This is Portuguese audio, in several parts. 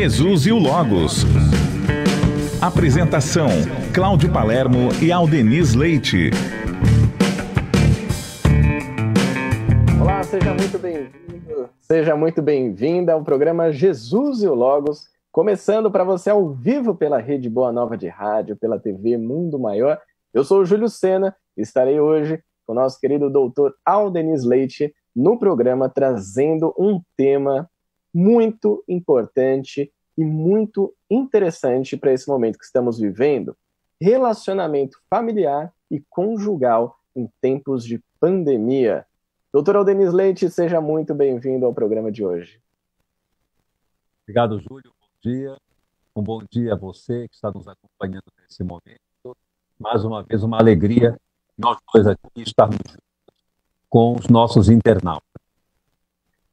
Jesus e o Logos. Apresentação: Cláudio Palermo e Aldeniz Leite. Olá, seja muito bem-vindo, seja muito bem-vinda ao programa Jesus e o Logos, começando para você ao vivo pela Rede Boa Nova de Rádio, pela TV Mundo Maior. Eu sou o Júlio Sena e estarei hoje com o nosso querido doutor Aldeniz Leite no programa, trazendo um tema muito importante e muito interessante para esse momento que estamos vivendo: relacionamento familiar e conjugal em tempos de pandemia. Doutor Aldeniz Leite, seja muito bem-vindo ao programa de hoje. Obrigado, Júlio. Bom dia. Um bom dia a você que está nos acompanhando nesse momento. Mais uma vez, uma alegria nós dois aqui estarmos com os nossos internautas.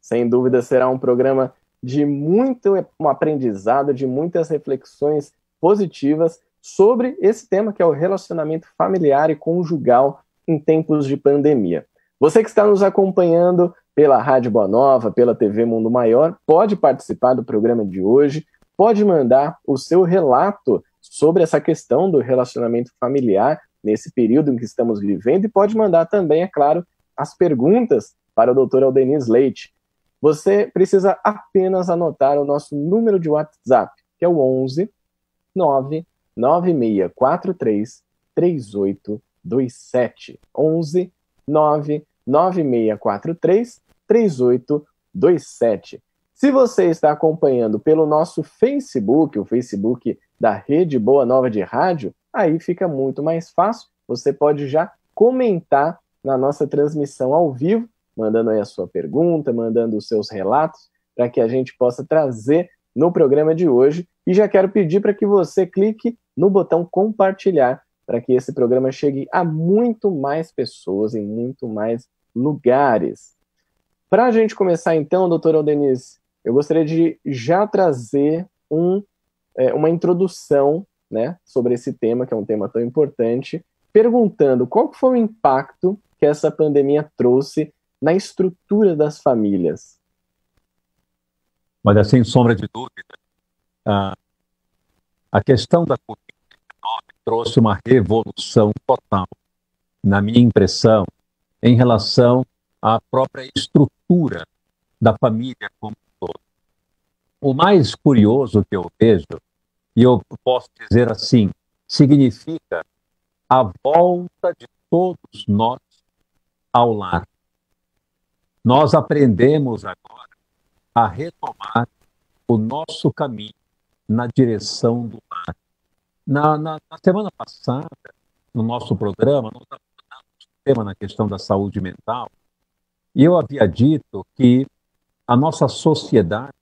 Sem dúvida, será um programa de muito aprendizado, de muitas reflexões positivas sobre esse tema que é o relacionamento familiar e conjugal em tempos de pandemia. Você que está nos acompanhando pela Rádio Boa Nova, pela TV Mundo Maior, pode participar do programa de hoje, pode mandar o seu relato sobre essa questão do relacionamento familiar nesse período em que estamos vivendo e pode mandar também, é claro, as perguntas para o doutor Aldeniz Leite. Você precisa apenas anotar o nosso número de WhatsApp, que é o 11 99643 3827. 11 99643 3827. Se você está acompanhando pelo nosso Facebook, o Facebook da Rede Boa Nova de Rádio, aí fica muito mais fácil. Você pode já comentar na nossa transmissão ao vivo, mandando aí a sua pergunta, mandando os seus relatos, para que a gente possa trazer no programa de hoje. E já quero pedir para que você clique no botão compartilhar, para que esse programa chegue a muito mais pessoas, em muito mais lugares. Para a gente começar então, doutor Aldeniz, eu gostaria de já trazer uma introdução, né, sobre esse tema, que é um tema tão importante, perguntando qual foi o impacto que essa pandemia trouxe na estrutura das famílias. Olha, sem sombra de dúvida, a questão da Covid-19 trouxe uma revolução total, na minha impressão, em relação à própria estrutura da família como um todo. O mais curioso que eu vejo, e eu posso dizer assim, significa a volta de todos nós ao lar. Nós aprendemos agora a retomar o nosso caminho na direção do lar. Na semana passada, no nosso programa, nós abordamos o tema na questão da saúde mental, e eu havia dito que a nossa sociedade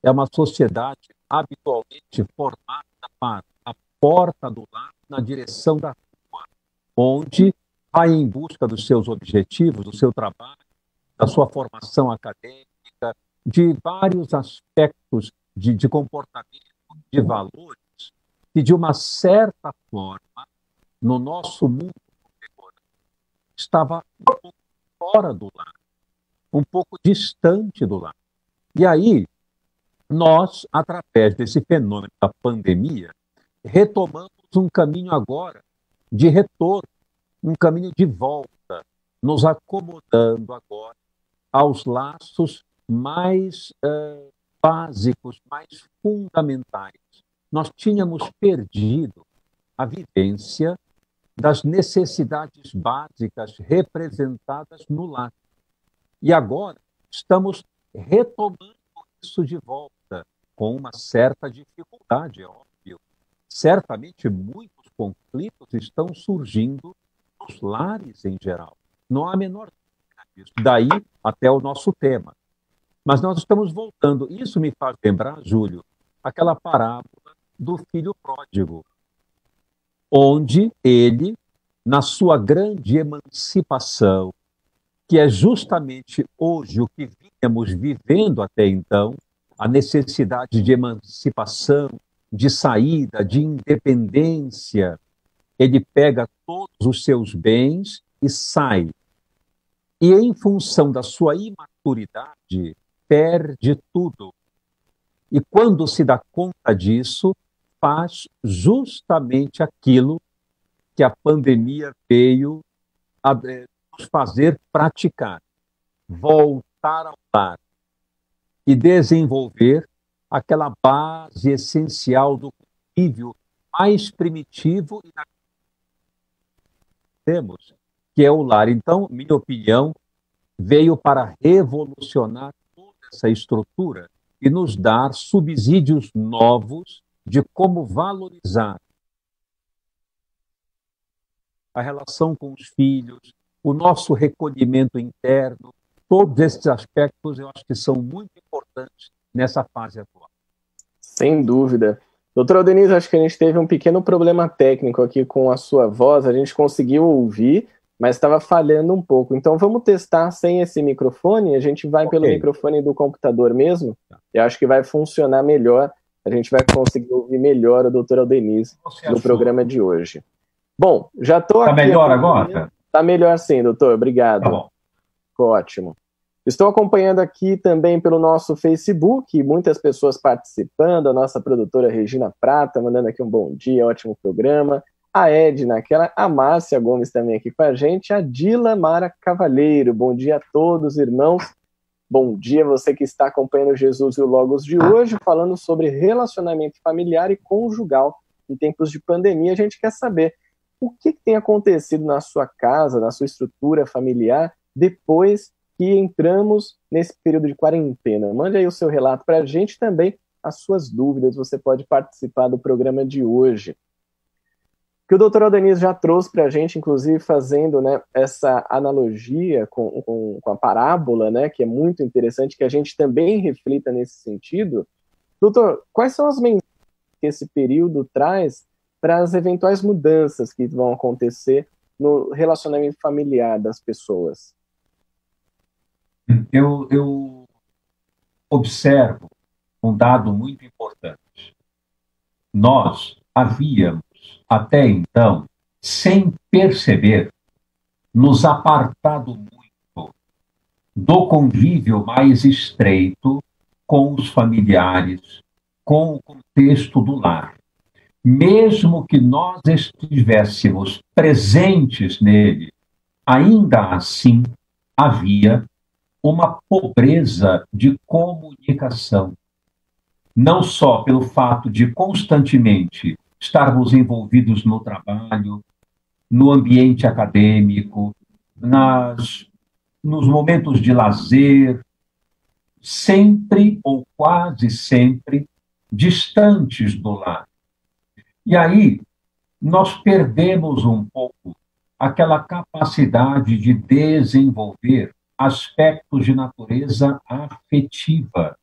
é uma sociedade habitualmente formada para a porta do lar na direção da rua, onde vai em busca dos seus objetivos, do seu trabalho, da sua formação acadêmica, de vários aspectos de comportamento, de valores, que de uma certa forma, no nosso mundo contemporâneo, estava um pouco fora do lar, um pouco distante do lar. E aí, nós, através desse fenômeno da pandemia, retomamos um caminho agora de retorno, um caminho de volta, nos acomodando agora aos laços mais básicos, mais fundamentais. Nós tínhamos perdido a vivência das necessidades básicas representadas no lar. E agora estamos retomando isso de volta, com uma certa dificuldade, é óbvio. Certamente muitos conflitos estão surgindo nos lares em geral. Não há a menor dúvida disso. Daí até o nosso tema. Mas nós estamos voltando. Isso me faz lembrar, Júlio, aquela parábola do filho pródigo, onde ele, na sua grande emancipação, que é justamente hoje o que vínhamos vivendo até então, a necessidade de emancipação, de saída, de independência, ele pega todos os seus bens e sai. E em função da sua imaturidade, perde tudo. E quando se dá conta disso, faz justamente aquilo que a pandemia veio a nos fazer praticar, voltar ao lar e desenvolver aquela base essencial do convívio mais primitivo e temos, que é o lar. Então, minha opinião, veio para revolucionar toda essa estrutura e nos dar subsídios novos de como valorizar a relação com os filhos, o nosso recolhimento interno. Todos esses aspectos eu acho que são muito importantes nessa fase atual. Sem dúvida. Doutora Denise, acho que a gente teve um pequeno problema técnico aqui com a sua voz, a gente conseguiu ouvir, mas estava falhando um pouco. Então vamos testar sem esse microfone, a gente vai pelo microfone do computador mesmo, eu acho que vai funcionar melhor, a gente vai conseguir ouvir melhor a doutora Denise no programa de hoje. Bom, já estou aqui... Está melhor agora? Está melhor sim, doutor, obrigado. Tá bom. Ficou ótimo. Estou acompanhando aqui também pelo nosso Facebook, muitas pessoas participando, a nossa produtora Regina Prata, mandando aqui um bom dia, ótimo programa. A Edna, a Márcia Gomes também aqui com a gente, a Dila Mara Cavalheiro, bom dia a todos, irmãos. Bom dia você que está acompanhando Jesus e o Logos de hoje, falando sobre relacionamento familiar e conjugal em tempos de pandemia. A gente quer saber o que tem acontecido na sua casa, na sua estrutura familiar, depois que entramos nesse período de quarentena. Mande aí o seu relato para a gente, também as suas dúvidas, você pode participar do programa de hoje. Que o doutor Aldenise já trouxe para a gente, inclusive fazendo, né, essa analogia com a parábola, né, que é muito interessante, que a gente também reflita nesse sentido. Doutor, quais são as mensagens que esse período traz para as eventuais mudanças que vão acontecer no relacionamento familiar das pessoas? Eu observo um dado muito importante. Nós havíamos, até então, sem perceber, nos apartado muito do convívio mais estreito com os familiares, com o contexto do lar. Mesmo que nós estivéssemos presentes nele, ainda assim havia uma pobreza de comunicação. Não só pelo fato de constantemente estarmos envolvidos no trabalho, no ambiente acadêmico, nos momentos de lazer, sempre ou quase sempre distantes do lar. E aí nós perdemos um pouco aquela capacidade de desenvolver aspectos de natureza afetiva.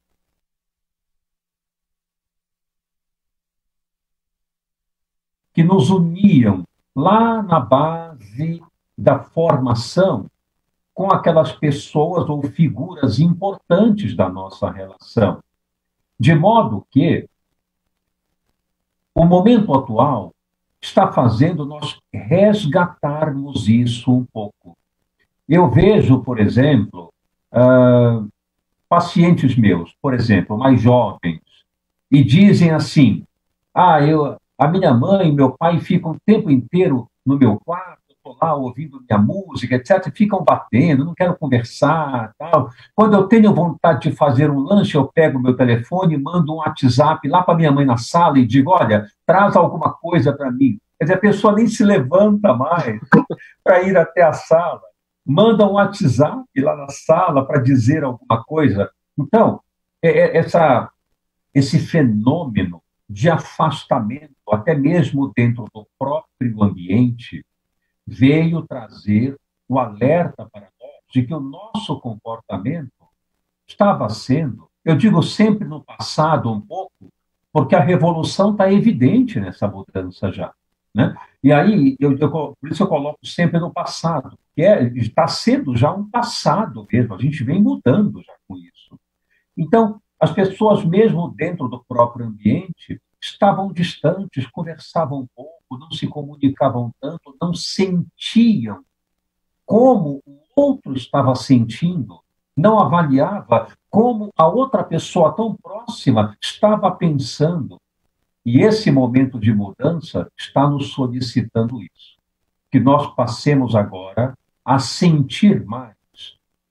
Que nos uniam lá na base da formação com aquelas pessoas ou figuras importantes da nossa relação. De modo que o momento atual está fazendo nós resgatarmos isso um pouco. Eu vejo, por exemplo, pacientes meus, por exemplo, mais jovens, e dizem assim, a minha mãe e meu pai ficam o tempo inteiro no meu quarto, estou lá ouvindo minha música, etc., ficam batendo, não quero conversar, tal. Quando eu tenho vontade de fazer um lanche, eu pego meu telefone, mando um WhatsApp lá para minha mãe na sala e digo, olha, traz alguma coisa para mim. Quer dizer, a pessoa nem se levanta mais para ir até a sala. Manda um WhatsApp lá na sala para dizer alguma coisa. Então, esse fenômeno de afastamento, até mesmo dentro do próprio ambiente, veio trazer o alerta para nós de que o nosso comportamento estava sendo, eu digo sempre no passado um pouco, porque a revolução está evidente nessa mudança já. Né? E aí, por isso eu coloco sempre no passado, que está sendo já um passado mesmo, a gente vem mudando já com isso. Então, as pessoas, mesmo dentro do próprio ambiente, estavam distantes, conversavam pouco, não se comunicavam tanto, não sentiam como o outro estava sentindo não avaliava como a outra pessoa tão próxima estava pensando. E esse momento de mudança está nos solicitando isso. Que nós passemos agora a sentir mais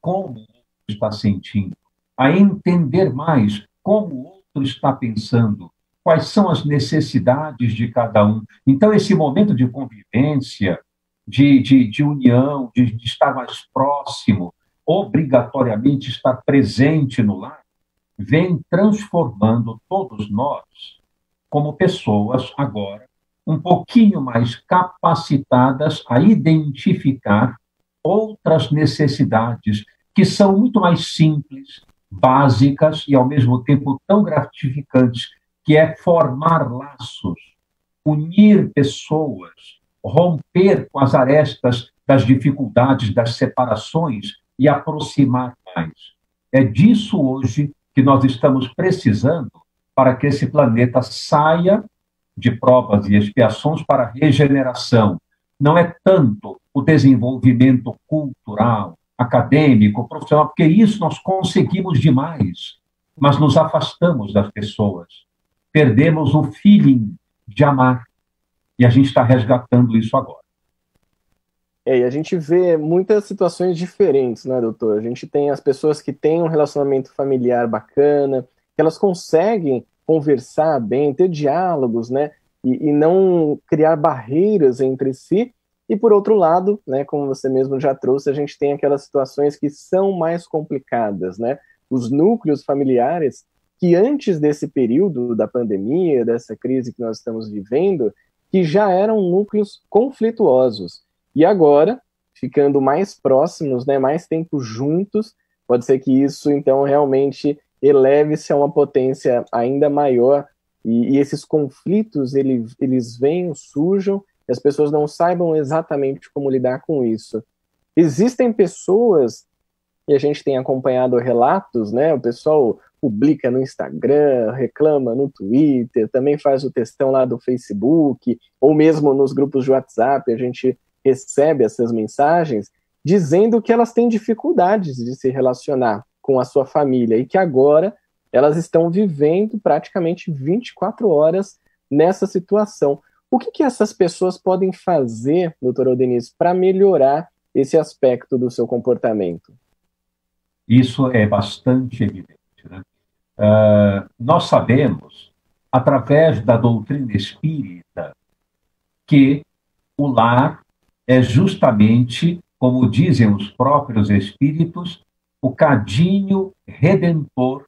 como o outro está sentindo, a entender mais como o outro está pensando, quais são as necessidades de cada um. Então, esse momento de convivência, de união, de estar mais próximo, obrigatoriamente estar presente no lar, vem transformando todos nós como pessoas agora um pouquinho mais capacitadas a identificar outras necessidades que são muito mais simples, básicas e, ao mesmo tempo, tão gratificantes, que é formar laços, unir pessoas, romper com as arestas das dificuldades, das separações e aproximar mais. É disso hoje que nós estamos precisando para que esse planeta saia de provas e expiações para a regeneração. Não é tanto o desenvolvimento cultural, acadêmico, profissional, porque isso nós conseguimos demais, mas nos afastamos das pessoas, perdemos o feeling de amar, e a gente está resgatando isso agora. E a gente vê muitas situações diferentes, né, doutor? A gente tem as pessoas que têm um relacionamento familiar bacana, que elas conseguem conversar bem, ter diálogos, né, e não criar barreiras entre si. E, por outro lado, né, como você mesmo já trouxe, a gente tem aquelas situações que são mais complicadas, né? Os núcleos familiares que antes desse período da pandemia, dessa crise que nós estamos vivendo, que já eram núcleos conflituosos. E agora, ficando mais próximos, né, mais tempo juntos, pode ser que isso, então, realmente eleve-se a uma potência ainda maior e esses conflitos, eles venham, surjam, e as pessoas não saibam exatamente como lidar com isso. Existem pessoas, e a gente tem acompanhado relatos, né? O pessoal publica no Instagram, reclama no Twitter, também faz o textão lá do Facebook, ou mesmo nos grupos de WhatsApp, a gente recebe essas mensagens, dizendo que elas têm dificuldades de se relacionar com a sua família, e que agora elas estão vivendo praticamente 24 horas nessa situação. O que essas pessoas podem fazer, doutor Aldeniz, para melhorar esse aspecto do seu comportamento? Isso é bastante evidente, né? Nós sabemos, através da doutrina espírita, que o lar é justamente, como dizem os próprios espíritos, o cadinho redentor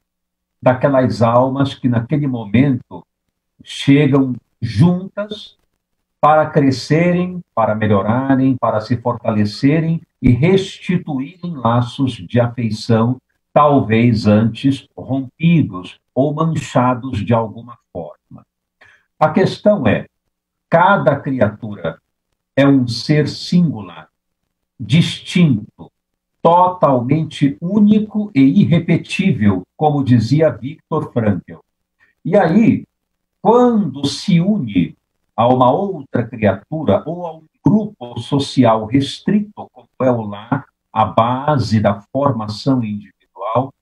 daquelas almas que naquele momento chegam juntas para crescerem, para melhorarem, para se fortalecerem e restituírem laços de afeição, talvez antes rompidos ou manchados de alguma forma. A questão é, cada criatura é um ser singular, distinto, totalmente único e irrepetível, como dizia Viktor Frankl. E aí, quando se une a uma outra criatura ou a um grupo social restrito, como é o lar, a base da formação individual,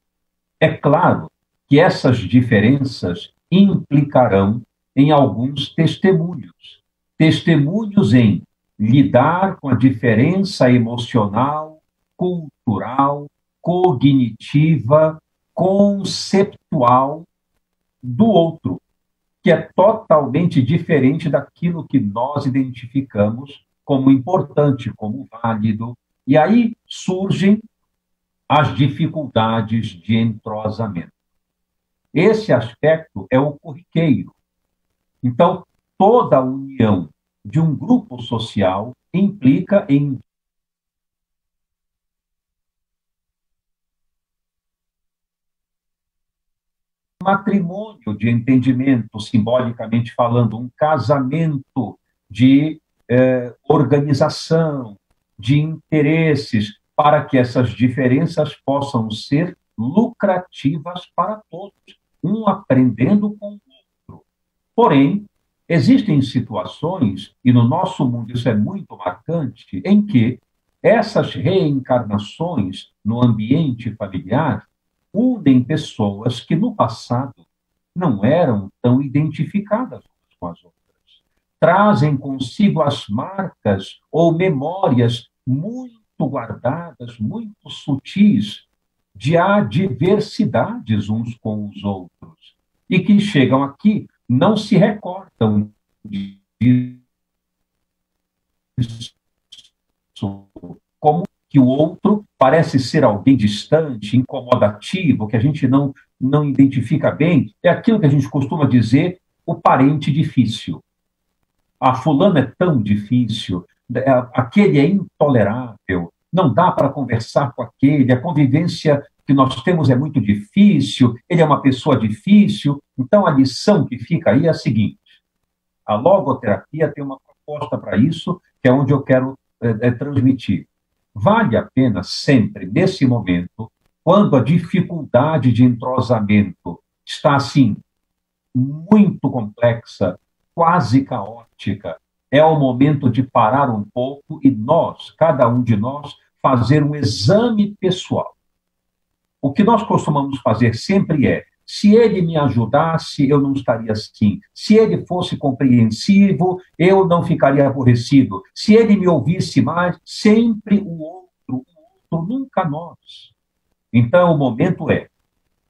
é claro que essas diferenças implicarão em alguns testemunhos. Testemunhos em lidar com a diferença emocional, cultural, cognitiva, conceptual do outro, que é totalmente diferente daquilo que nós identificamos como importante, como válido. E aí surgem as dificuldades de entrosamento. Esse aspecto é o corriqueiro. Então, toda a união de um grupo social implica em matrimônio de entendimento, simbolicamente falando, um casamento de organização, de interesses, para que essas diferenças possam ser lucrativas para todos, um aprendendo com o outro. Porém, existem situações, e no nosso mundo isso é muito marcante, em que Essas reencarnações no ambiente familiar unem pessoas que no passado não eram tão identificadas umas com as outras. Trazem consigo as marcas ou memórias muito guardadas, muito sutis, de adversidades uns com os outros. E que chegam aqui, não se recordam disso, como que o outro parece ser alguém distante, incomodativo, que a gente não identifica bem. É aquilo que a gente costuma dizer, o parente difícil. A fulana é tão difícil, aquele é intolerável, não dá para conversar com aquele, a convivência que nós temos é muito difícil, ele é uma pessoa difícil. Então, a lição que fica aí é a seguinte: a logoterapia tem uma proposta para isso, que é onde eu quero transmitir. Vale a pena sempre, nesse momento, quando a dificuldade de entrosamento está assim, muito complexa, quase caótica, é o momento de parar um pouco e nós, cada um de nós, fazer um exame pessoal. O que nós costumamos fazer sempre é: se ele me ajudasse, eu não estaria assim. Se ele fosse compreensivo, eu não ficaria aborrecido. Se ele me ouvisse mais, sempre o outro, nunca nós. Então, o momento é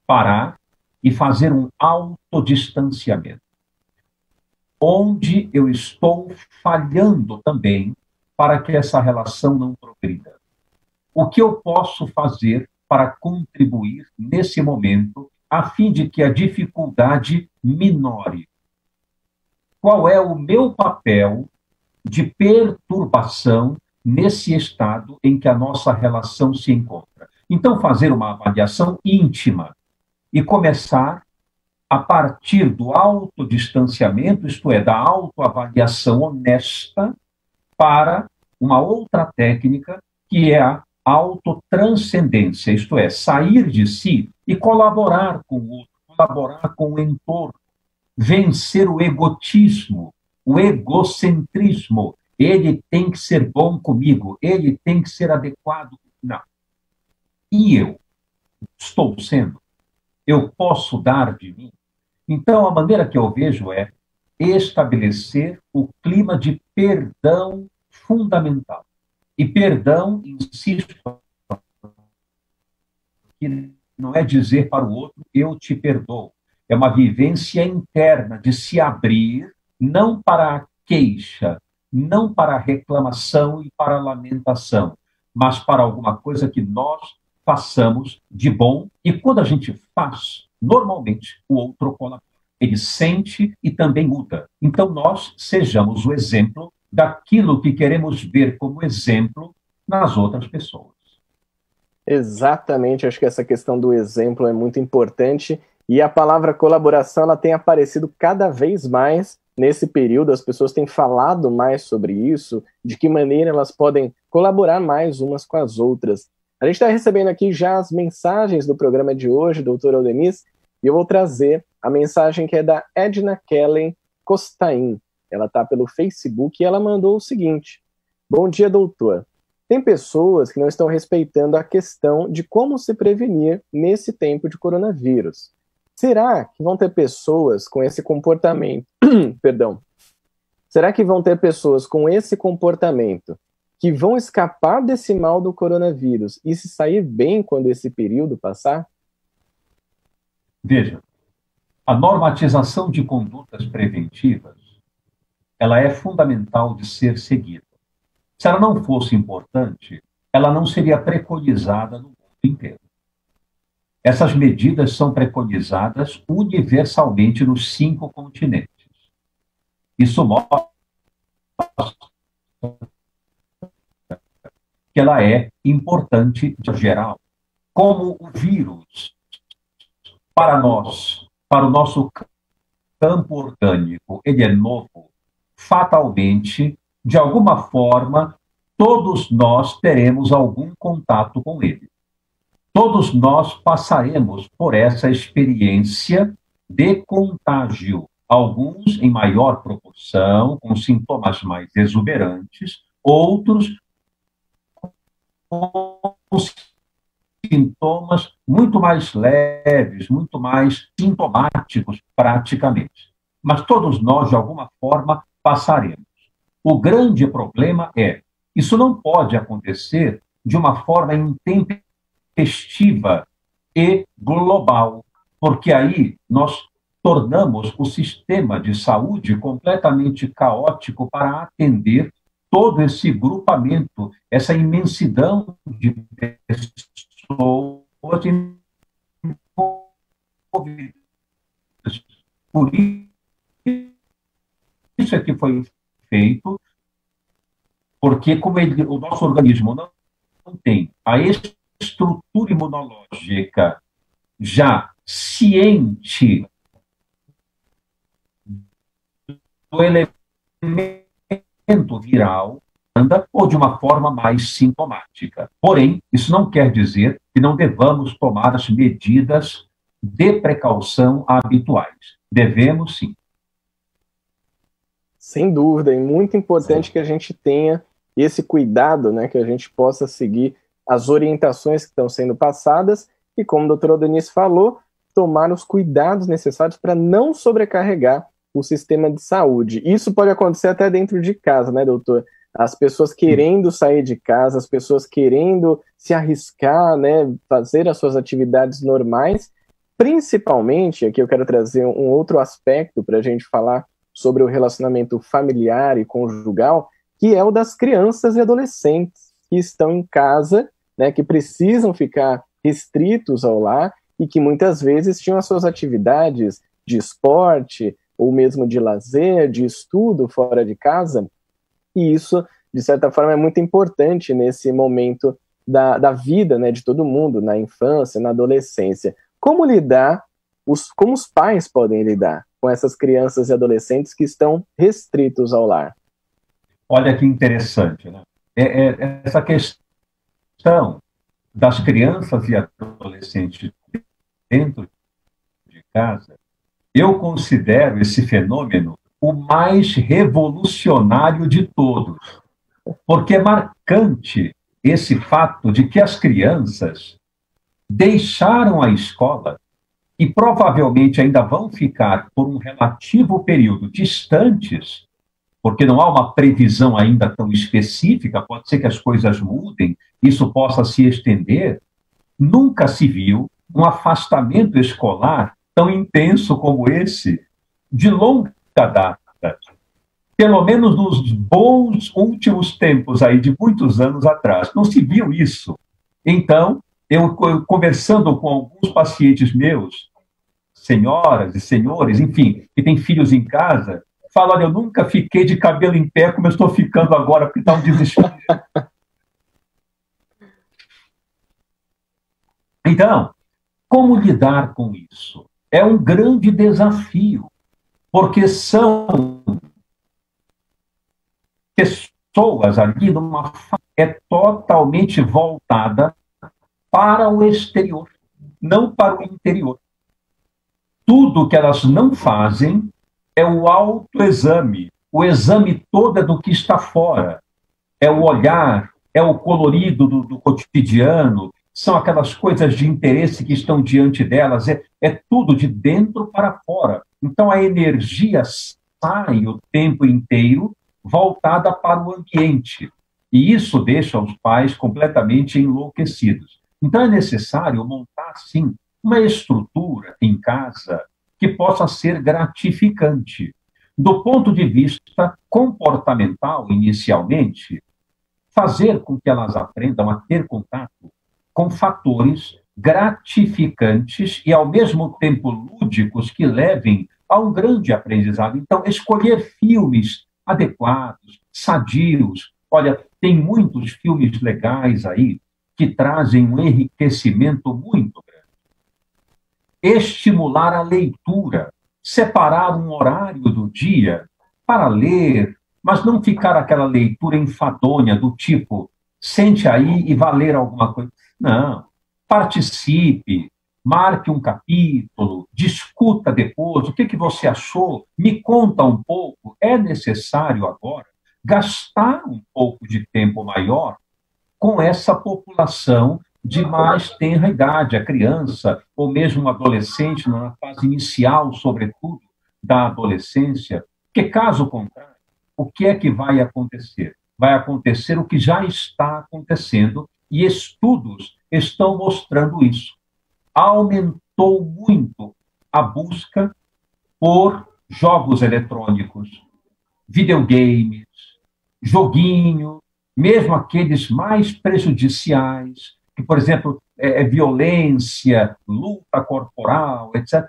parar e fazer um autodistanciamento. Onde eu estou falhando também para que essa relação não progrida? O que eu posso fazer para contribuir nesse momento a fim de que a dificuldade minore? Qual é o meu papel de perturbação nesse estado em que a nossa relação se encontra? Então, fazer uma avaliação íntima e começar a partir do autodistanciamento, isto é, da autoavaliação honesta, para uma outra técnica, que é a autotranscendência, isto é, sair de si e colaborar com o outro, colaborar com o entorno, vencer o egotismo, o egocentrismo. Ele tem que ser bom comigo, ele tem que ser adequado. Não. E eu estou sendo? Eu posso dar de mim? Então, a maneira que eu vejo é estabelecer o clima de perdão fundamental. E perdão, insisto, que não é dizer para o outro, eu te perdoo. É uma vivência interna de se abrir, não para a queixa, não para a reclamação e para a lamentação, mas para alguma coisa que nós façamos de bom. E quando a gente faz, normalmente o outro colabora. Ele sente e também muda. Então nós sejamos o exemplo daquilo que queremos ver como exemplo nas outras pessoas. Exatamente, acho que essa questão do exemplo é muito importante, e a palavra colaboração ela tem aparecido cada vez mais nesse período. As pessoas têm falado mais sobre isso, de que maneira elas podem colaborar mais umas com as outras. A gente está recebendo aqui já as mensagens do programa de hoje, doutora Aldeniz, e eu vou trazer a mensagem que é da Edna Kellen Costain. Ela está pelo Facebook e ela mandou o seguinte: bom dia, doutor. Tem pessoas que não estão respeitando a questão de como se prevenir nesse tempo de coronavírus. Será que vão ter pessoas com esse comportamento? Perdão. Será que vão ter pessoas com esse comportamento que vão escapar desse mal do coronavírus e se sair bem quando esse período passar? Veja, a normatização de condutas preventivas, ela é fundamental de ser seguida. Se ela não fosse importante, ela não seria preconizada no mundo inteiro. Essas medidas são preconizadas universalmente nos 5 continentes. Isso mostra que ela é importante de geral. Como o vírus, para nós, para o nosso campo orgânico, ele é novo, fatalmente, de alguma forma, todos nós teremos algum contato com ele. Todos nós passaremos por essa experiência de contágio. Alguns em maior proporção, com sintomas mais exuberantes, outros sintomas muito mais leves, muito mais sintomáticos, praticamente. Mas todos nós, de alguma forma, passaremos. O grande problema é, isso não pode acontecer de uma forma intempestiva e global, porque aí nós tornamos o sistema de saúde completamente caótico para atender todo esse grupamento, essa imensidão de pessoas envolvidas. Por isso é que foi feito, porque como o nosso organismo não tem a estrutura imunológica já ciente do elemento viral, anda ou de uma forma mais sintomática. Porém, isso não quer dizer que não devamos tomar as medidas de precaução habituais. Devemos, sim. Sem dúvida, é muito importante que a gente tenha esse cuidado, né, que a gente possa seguir as orientações que estão sendo passadas e, como o doutor Aldeniz falou, tomar os cuidados necessários para não sobrecarregar o sistema de saúde. Isso pode acontecer até dentro de casa, né, doutor? As pessoas querendo sair de casa, as pessoas querendo se arriscar, né, fazer as suas atividades normais. Principalmente, aqui eu quero trazer um outro aspecto para a gente falar sobre o relacionamento familiar e conjugal, que é o das crianças e adolescentes que estão em casa, né, que precisam ficar restritos ao lar e que muitas vezes tinham as suas atividades de esporte ou mesmo de lazer, de estudo fora de casa, e isso, de certa forma, é muito importante nesse momento da vida, né, de todo mundo, na infância, na adolescência. Como lidar, como os pais podem lidar com essas crianças e adolescentes que estão restritos ao lar? Olha que interessante, né? Essa questão das crianças e adolescentes dentro de casa, eu considero esse fenômeno o mais revolucionário de todos, porque é marcante esse fato de que as crianças deixaram a escola e provavelmente ainda vão ficar por um relativo período distantes, porque não há uma previsão ainda tão específica, pode ser que as coisas mudem, isso possa se estender. Nunca se viu um afastamento escolar tão intenso como esse, de longa data. Pelo menos nos bons últimos tempos, aí, de muitos anos atrás. Não se viu isso. Então, eu conversando com alguns pacientes meus, senhoras e senhores, enfim, que têm filhos em casa, falo, olha, eu nunca fiquei de cabelo em pé como eu estou ficando agora, porque está um desespero. Então, como lidar com isso? É um grande desafio, porque são pessoas ali numa fase totalmente voltada para o exterior, não para o interior. Tudo que elas não fazem é o autoexame. O exame todo é do que está fora. É o olhar, é o colorido do cotidiano, são aquelas coisas de interesse que estão diante delas, é tudo de dentro para fora. Então a energia sai o tempo inteiro voltada para o ambiente. E isso deixa os pais completamente enlouquecidos. Então é necessário montar, sim, uma estrutura em casa que possa ser gratificante. Do ponto de vista comportamental, inicialmente, fazer com que elas aprendam a ter contato com fatores gratificantes e, ao mesmo tempo, lúdicos que levem a um grande aprendizado. Então, escolher filmes adequados, sadios. Olha, tem muitos filmes legais aí que trazem um enriquecimento muito grande. Estimular a leitura, separar um horário do dia para ler, mas não ficar aquela leitura enfadonha do tipo, sente aí e vá ler alguma coisa. Não, participe, marque um capítulo, discuta depois, o que você achou, me conta um pouco. É necessário agora gastar um pouco de tempo maior com essa população de mais tenra idade, a criança, ou mesmo o adolescente, na fase inicial, sobretudo, da adolescência, porque, caso contrário, o que é que vai acontecer? Vai acontecer o que já está acontecendo, e estudos estão mostrando isso. Aumentou muito a busca por jogos eletrônicos, videogames, joguinho, mesmo aqueles mais prejudiciais, que, por exemplo, violência, luta corporal, etc.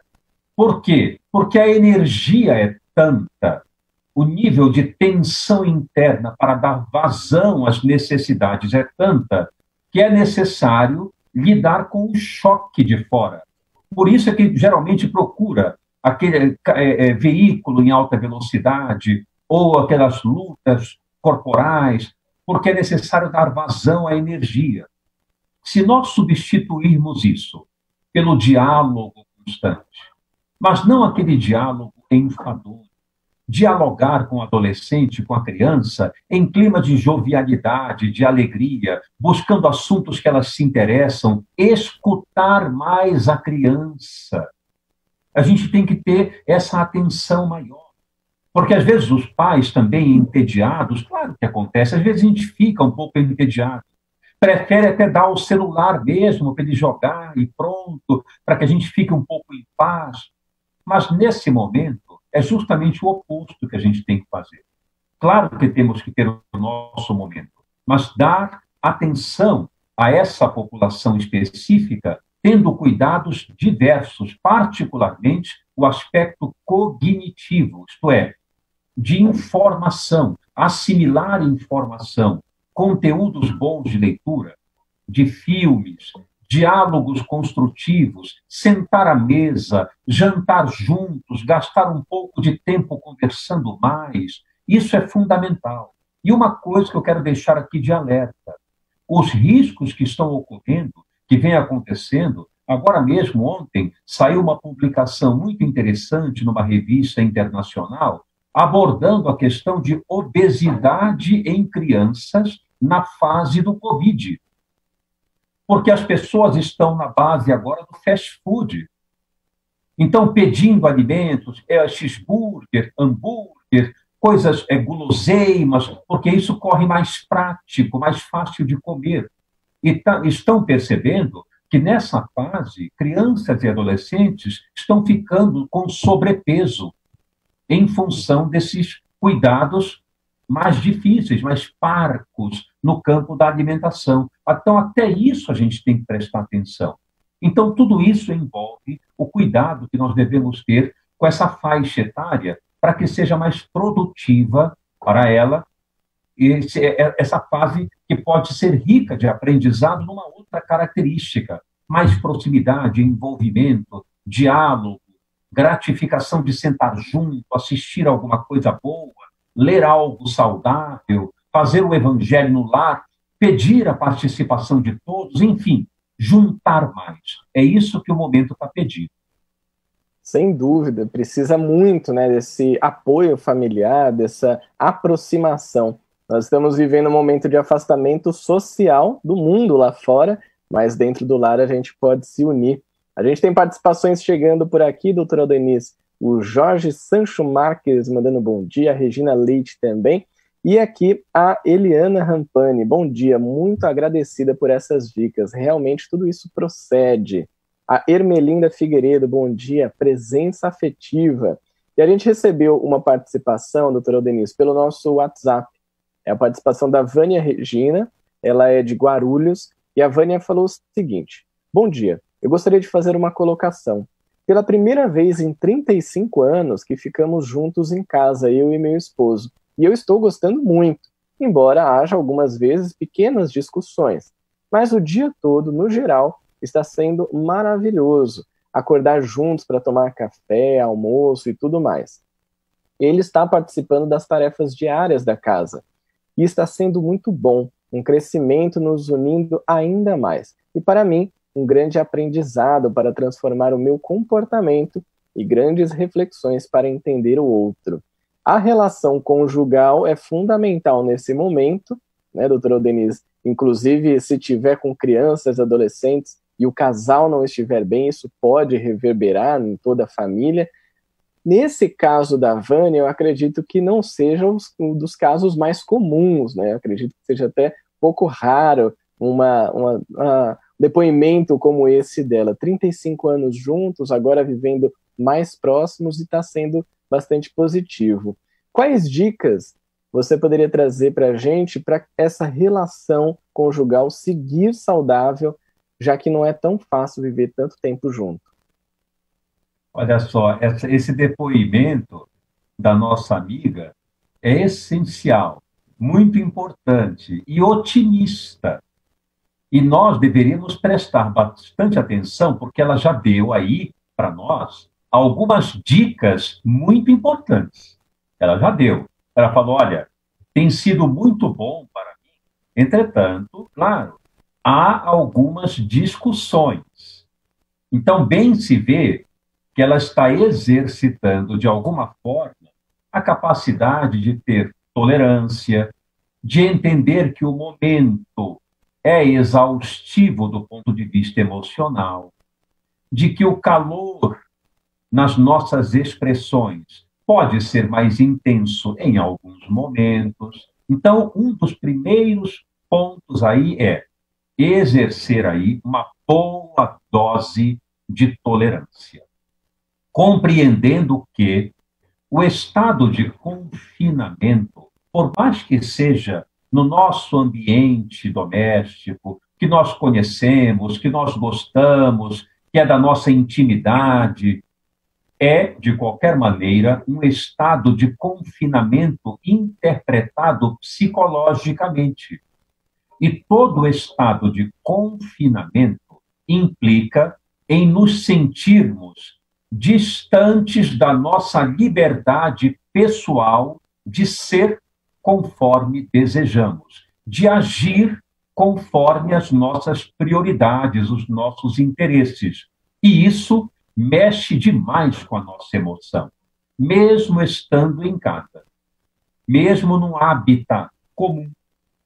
Por quê? Porque a energia é tanta, o nível de tensão interna para dar vazão às necessidades é tanta, que é necessário lidar com o choque de fora. Por isso é que geralmente procura aquele veículo em alta velocidade ou aquelas lutas corporais, porque é necessário dar vazão à energia. Se nós substituirmos isso pelo diálogo constante, mas não aquele diálogo enfadonho, dialogar com o adolescente, com a criança, em clima de jovialidade, de alegria, buscando assuntos que elas se interessam, escutar mais a criança. A gente tem que ter essa atenção maior. Porque, às vezes, os pais também entediados, claro que acontece, às vezes a gente fica um pouco entediado, prefere até dar o celular mesmo para ele jogar e pronto, para que a gente fique um pouco em paz. Mas, nesse momento, é justamente o oposto que a gente tem que fazer. Claro que temos que ter o nosso momento, mas dar atenção a essa população específica, tendo cuidados diversos, particularmente o aspecto cognitivo, isto é, de informação, assimilar informação, conteúdos bons de leitura, de filmes, diálogos construtivos, sentar à mesa, jantar juntos, gastar um pouco de tempo conversando mais, isso é fundamental. E uma coisa que eu quero deixar aqui de alerta, os riscos que estão ocorrendo, que vem acontecendo, agora mesmo ontem saiu uma publicação muito interessante numa revista internacional, abordando a questão de obesidade em crianças na fase do Covid. Porque as pessoas estão na base agora do fast food. Então, pedindo alimentos, cheeseburger, hambúrguer, coisas guloseimas, porque isso corre mais prático, mais fácil de comer. E estão percebendo que nessa fase, crianças e adolescentes estão ficando com sobrepeso em função desses cuidados mais difíceis, mais parcos no campo da alimentação. Então, até isso a gente tem que prestar atenção. Então, tudo isso envolve o cuidado que nós devemos ter com essa faixa etária para que seja mais produtiva para ela, essa fase que pode ser rica de aprendizado numa outra característica, mais proximidade, envolvimento, diálogo, gratificação de sentar junto, assistir alguma coisa boa, ler algo saudável, fazer o evangelho no lar, pedir a participação de todos, enfim, juntar mais. É isso que o momento está pedindo. Sem dúvida, precisa muito, né, desse apoio familiar, dessa aproximação. Nós estamos vivendo um momento de afastamento social do mundo lá fora, mas dentro do lar a gente pode se unir. A gente tem participações chegando por aqui, doutora Denise. O Jorge Sancho Marques mandando bom dia, a Regina Leite também. E aqui a Eliana Rampani, bom dia, muito agradecida por essas dicas. Realmente tudo isso procede. A Ermelinda Figueiredo, bom dia, presença afetiva. E a gente recebeu uma participação, doutora Denise, pelo nosso WhatsApp. É a participação da Vânia Regina, ela é de Guarulhos, e a Vânia falou o seguinte: bom dia, eu gostaria de fazer uma colocação. Pela primeira vez em 35 anos que ficamos juntos em casa, eu e meu esposo, e eu estou gostando muito, embora haja algumas vezes pequenas discussões. Mas o dia todo, no geral, está sendo maravilhoso. Acordar juntos para tomar café, almoço e tudo mais. Ele está participando das tarefas diárias da casa. E está sendo muito bom, um crescimento nos unindo ainda mais. E para mim, um grande aprendizado para transformar o meu comportamento e grandes reflexões para entender o outro. A relação conjugal é fundamental nesse momento, né, doutora Denise? inclusive se tiver com crianças, adolescentes, e o casal não estiver bem, isso pode reverberar em toda a família. Nesse caso da Vânia, eu acredito que não seja um dos casos mais comuns, né? Eu acredito que seja até pouco raro um depoimento como esse dela. 35 anos juntos, agora vivendo mais próximos, e está sendo bastante positivo. Quais dicas você poderia trazer para a gente para essa relação conjugal seguir saudável, já que não é tão fácil viver tanto tempo junto? Olha só, esse depoimento da nossa amiga é essencial, muito importante e otimista. E nós deveríamos prestar bastante atenção, porque ela já deu aí para nós algumas dicas muito importantes. Ela já deu. Ela falou, olha, tem sido muito bom para mim. Entretanto, claro, há algumas discussões. Então, bem se vê que ela está exercitando, de alguma forma, a capacidade de ter tolerância, de entender que o momento é exaustivo do ponto de vista emocional, de que o calor nas nossas expressões pode ser mais intenso em alguns momentos. Então, um dos primeiros pontos aí é exercer aí uma boa dose de tolerância, compreendendo que o estado de confinamento, por mais que seja no nosso ambiente doméstico, que nós conhecemos, que nós gostamos, que é da nossa intimidade, é, de qualquer maneira, um estado de confinamento interpretado psicologicamente. E todo estado de confinamento implica em nos sentirmos distantes da nossa liberdade pessoal de ser conforme desejamos, de agir conforme as nossas prioridades, os nossos interesses. E isso mexe demais com a nossa emoção, mesmo estando em casa, mesmo num habitat comum.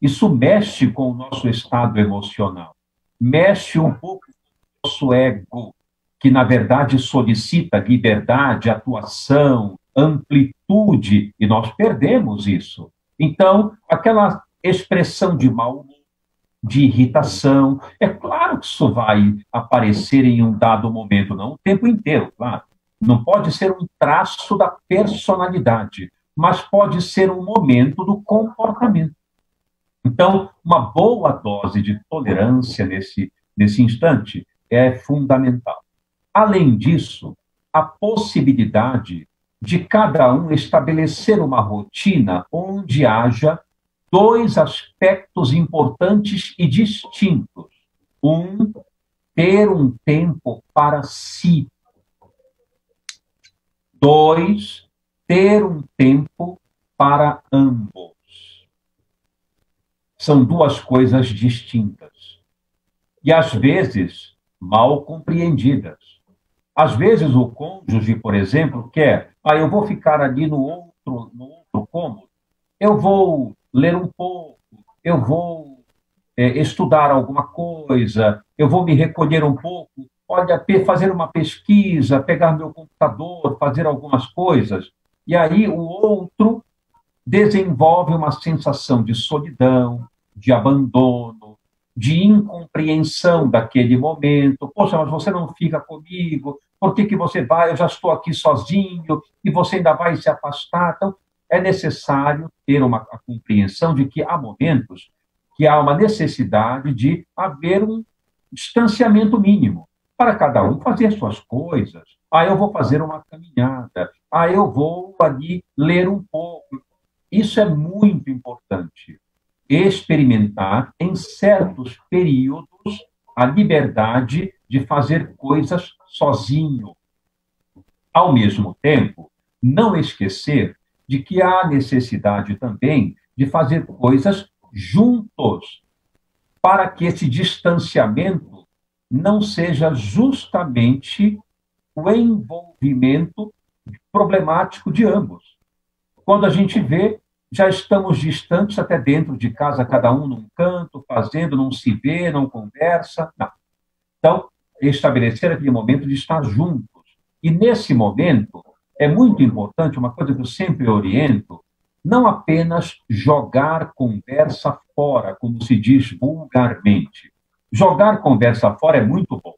Isso mexe com o nosso estado emocional, mexe um pouco com o nosso ego, que, na verdade, solicita liberdade, atuação, amplitude, e nós perdemos isso. Então, aquela expressão de mau humor, de irritação, é claro que isso vai aparecer em um dado momento, não o tempo inteiro, claro. Não pode ser um traço da personalidade, mas pode ser um momento do comportamento. Então, uma boa dose de tolerância nesse instante é fundamental. Além disso, a possibilidade de cada um estabelecer uma rotina onde haja dois aspectos importantes e distintos. Um, ter um tempo para si. Dois, ter um tempo para ambos. São duas coisas distintas. E, às vezes, mal compreendidas. Às vezes, o cônjuge, por exemplo, quer, eu vou ficar ali no outro cômodo, eu vou ler um pouco, eu vou estudar alguma coisa, eu vou me recolher um pouco, olha, fazer uma pesquisa, pegar meu computador, fazer algumas coisas. E aí o outro desenvolve uma sensação de solidão, de abandono, de incompreensão daquele momento. Poxa, mas você não fica comigo, por que você vai? Eu já estou aqui sozinho e você ainda vai se afastar. Então, é necessário ter a compreensão de que há momentos que há uma necessidade de haver um distanciamento mínimo para cada um fazer suas coisas. Eu vou fazer uma caminhada. Eu vou ali ler um pouco. Isso é muito importante. Experimentar, em certos períodos, a liberdade de fazer coisas sozinho. Ao mesmo tempo, não esquecer de que há necessidade também de fazer coisas juntos, para que esse distanciamento não seja justamente o envolvimento problemático de ambos. Quando a gente vê, já estamos distantes até dentro de casa, cada um num canto, fazendo, não se vê, não conversa. Não. Então, estabelecer aquele momento de estar juntos. E nesse momento, é muito importante, uma coisa que eu sempre oriento, não apenas jogar conversa fora, como se diz vulgarmente. Jogar conversa fora é muito bom.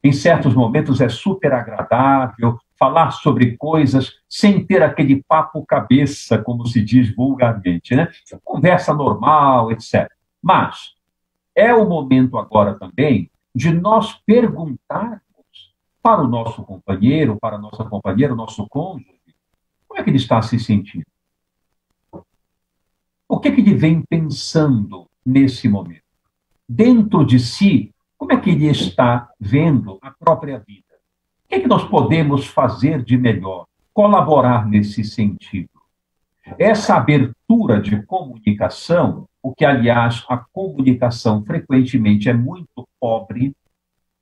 Em certos momentos é super agradável falar sobre coisas sem ter aquele papo cabeça, como se diz vulgarmente, né? Conversa normal, etc. Mas é o momento agora também de nós perguntarmos para o nosso companheiro, para a nossa companheira, o nosso cônjuge, como é que ele está se sentindo? O que ele vem pensando nesse momento? Dentro de si, como é que ele está vendo a própria vida? O que nós podemos fazer de melhor? Colaborar nesse sentido. Essa abertura de comunicação, o que, aliás, a comunicação frequentemente é muito pobre.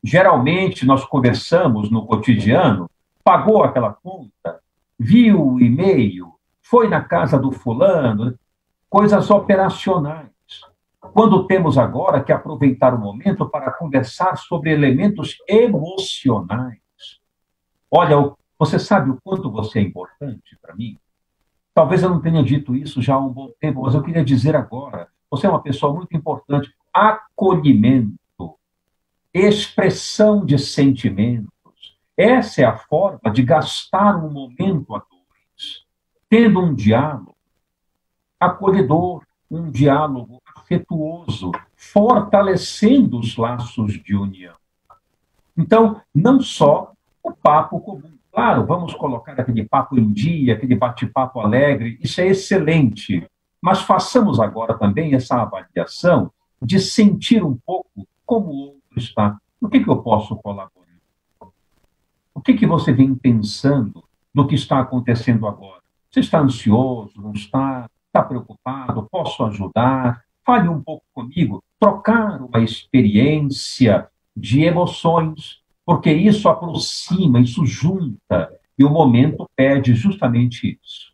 Geralmente, nós conversamos no cotidiano, pagou aquela conta, viu o e-mail, foi na casa do fulano, coisas operacionais. Quando temos agora que aproveitar o momento para conversar sobre elementos emocionais. Olha, você sabe o quanto você é importante para mim? Talvez eu não tenha dito isso já há um bom tempo, mas eu queria dizer agora. Você é uma pessoa muito importante. Acolhimento, expressão de sentimentos. Essa é a forma de gastar um momento a dois, tendo um diálogo acolhedor, um diálogo afetuoso, fortalecendo os laços de união. Então, não só o papo comum. Claro, vamos colocar aquele papo em dia, aquele bate-papo alegre, isso é excelente. Mas façamos agora também essa avaliação de sentir um pouco como o outro está. No que eu posso colaborar? O que você vem pensando do que está acontecendo agora? Você está ansioso, não está? Está preocupado? Posso ajudar? Fale um pouco comigo. Trocar uma experiência de emoções, porque isso aproxima, isso junta, e o momento pede justamente isso.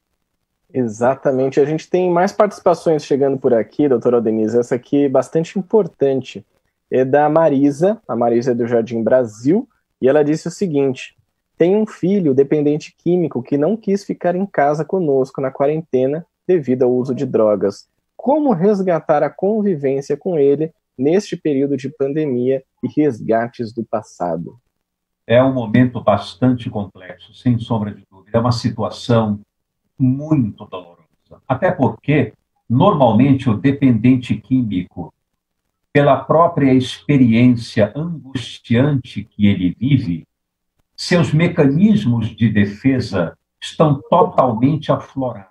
Exatamente. A gente tem mais participações chegando por aqui, doutora Denise. Essa aqui é bastante importante. É da Marisa, a Marisa é do Jardim Brasil, e ela disse o seguinte: tem um filho dependente químico que não quis ficar em casa conosco na quarentena devido ao uso de drogas. Como resgatar a convivência com ele neste período de pandemia e resgates do passado? É um momento bastante complexo, sem sombra de dúvida. É uma situação muito dolorosa. Até porque, normalmente, o dependente químico, pela própria experiência angustiante que ele vive, seus mecanismos de defesa estão totalmente aflorados.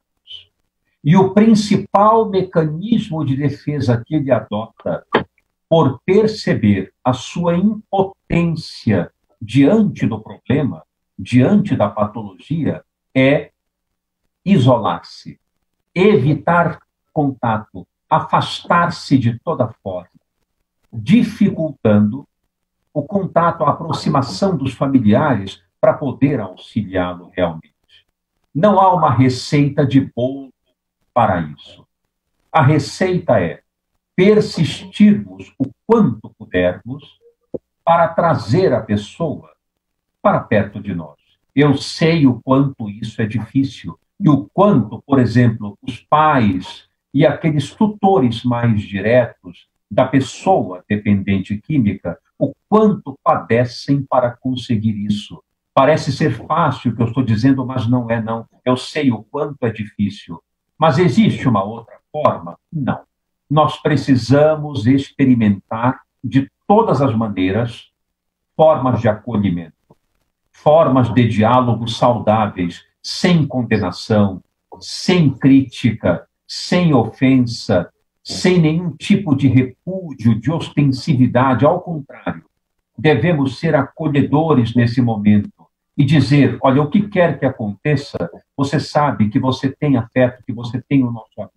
E o principal mecanismo de defesa que ele adota, por perceber a sua impotência diante do problema, diante da patologia, é isolar-se, evitar contato, afastar-se de toda forma, dificultando o contato, a aproximação dos familiares para poder auxiliá-lo realmente. Não há uma receita de bolo para isso. A receita é persistirmos o quanto pudermos para trazer a pessoa para perto de nós. Eu sei o quanto isso é difícil e o quanto, por exemplo, os pais e aqueles tutores mais diretos da pessoa dependente química, o quanto padecem para conseguir isso. Parece ser fácil o que eu estou dizendo, mas não é, não. Eu sei o quanto é difícil. Mas existe uma outra forma? Não. Nós precisamos experimentar de todas as maneiras formas de acolhimento, formas de diálogo saudáveis, sem condenação, sem crítica, sem ofensa, sem nenhum tipo de repúdio, de ostensividade. Ao contrário, devemos ser acolhedores nesse momento e dizer, olha, o que quer que aconteça, você sabe que você tem afeto, que você tem o nosso amor,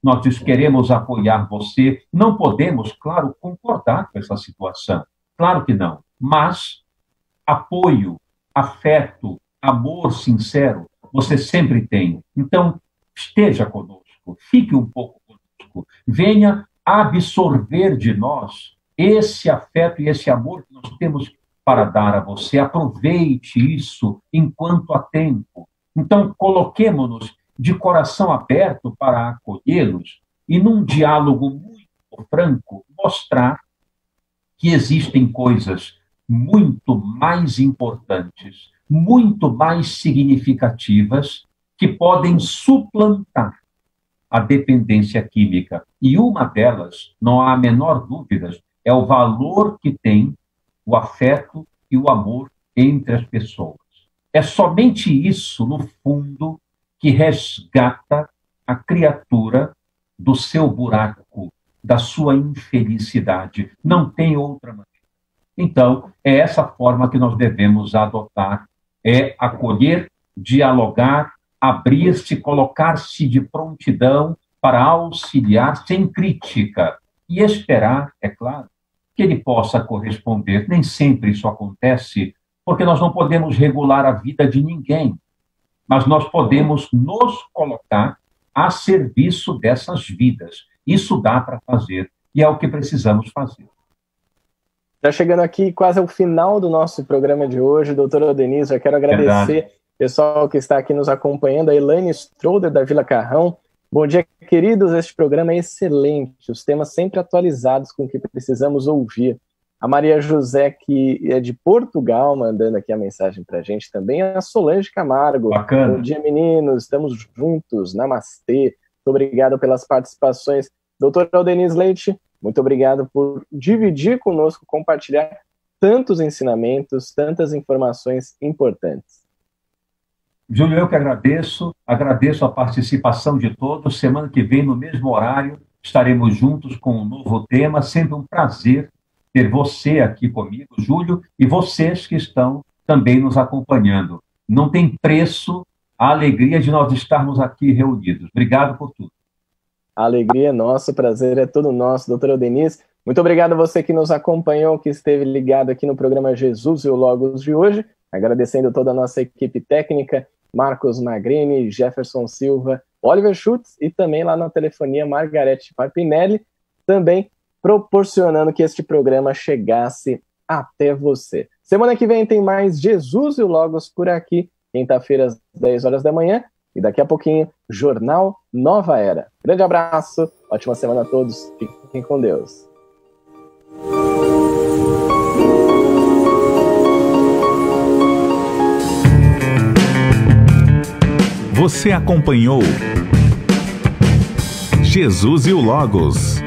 nós queremos apoiar você. Não podemos, claro, concordar com essa situação, claro que não, mas apoio, afeto, amor sincero, você sempre tem. Então, esteja conosco, fique um pouco conosco, venha absorver de nós esse afeto e esse amor que nós temos para dar a você. Aproveite isso enquanto há tempo. Então, coloquemo-nos de coração aberto para acolhê-los e, num diálogo muito franco, mostrar que existem coisas muito mais importantes, muito mais significativas, que podem suplantar a dependência química. E uma delas, não há a menor dúvida, é o valor que tem o afeto e o amor entre as pessoas. É somente isso, no fundo, que resgata a criatura do seu buraco, da sua infelicidade. Não tem outra maneira. Então, é essa forma que nós devemos adotar, é acolher, dialogar, abrir-se, colocar-se de prontidão para auxiliar sem crítica e esperar, é claro, que ele possa corresponder. Nem sempre isso acontece, porque nós não podemos regular a vida de ninguém, mas nós podemos nos colocar a serviço dessas vidas. Isso dá para fazer e é o que precisamos fazer. Já chegando aqui quase ao final do nosso programa de hoje, doutora Aldenise, eu quero agradecer o pessoal que está aqui nos acompanhando, a Elaine Stroder, da Vila Carrão. Bom dia, queridos, este programa é excelente, os temas sempre atualizados com o que precisamos ouvir. A Maria José, que é de Portugal, mandando aqui a mensagem para a gente também, a Solange Camargo. Bacana. Bom dia, meninos, estamos juntos, namastê. Muito obrigado pelas participações. Doutora Aldenise Leite, muito obrigado por dividir conosco, compartilhar tantos ensinamentos, tantas informações importantes. Júlio, eu que agradeço a participação de todos. Semana que vem, no mesmo horário, estaremos juntos com um novo tema. Sempre um prazer ter você aqui comigo, Júlio, e vocês que estão também nos acompanhando. Não tem preço a alegria de nós estarmos aqui reunidos. Obrigado por tudo. A alegria é nossa, o prazer é todo nosso, doutora Aldenise. Muito obrigado a você que nos acompanhou, que esteve ligado aqui no programa Jesus e o Logos de hoje. Agradecendo toda a nossa equipe técnica, Marcos Magrini, Jefferson Silva, Oliver Schutz e também lá na telefonia Margarete Papinelli, também proporcionando que este programa chegasse até você. Semana que vem tem mais Jesus e o Logos por aqui, quinta-feira às 10 horas da manhã, e daqui a pouquinho, Jornal Nova Era. Grande abraço, ótima semana a todos, fiquem com Deus. Você acompanhou Jesus e o Logos.